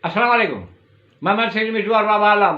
अस्सलाम वालेकुम। मैं शेख मिशवार बाबा आलम।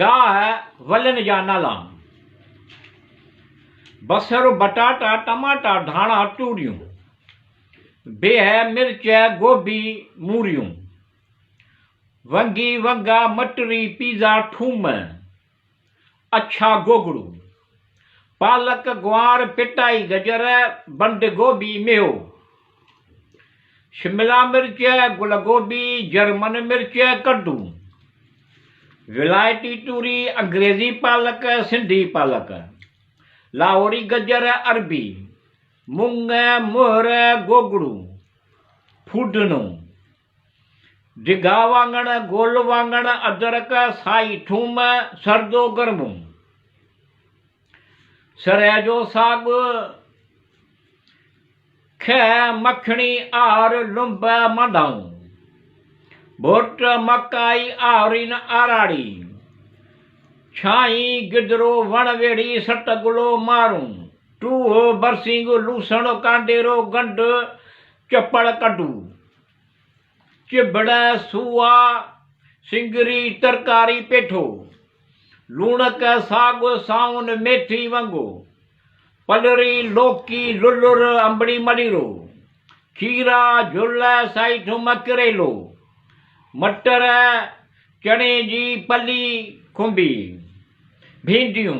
गाह वलिन जा नाला। बसर बटाटा टमाटा धाणा तूरियूं बेह मिर्च गोभी मूरियूं वंगी वंगा मटरी पीज़ा थूम अच्छा गोगड़ू पालक गुआर पिटाई गजर बंद गोभी मेहो शिमला मिर्च गुल गोभी जर्मन मिर्च कद्दू विलायती तूरी अंग्रेजी पालक सिंधी पालक लाहौरी गजर अरबी मूंग मुहर गोगड़ू फूडनो डिघा वांगण गोल वांगण अदरक साई थूम सरदो गर्मो सरय जो साग ख मखणी आर लुंब मधाऊं भुट मकाई आरिन आराड़ी छाई गिदरो वणवेड़ी सटगुलो मारूं टूहो बरसिंग लूसण कांडेरो गंड चपड़ कड्डू चिबड़ सुआ सिंगरी तरकारी पेठो लूणक साग साउन मेथी वंगो पलरी लौकी लुल्लुर अंबड़ी मलीरो खीरा झुल साई थूम करेलो मटर चने जी पली खुंबी भिंडियूं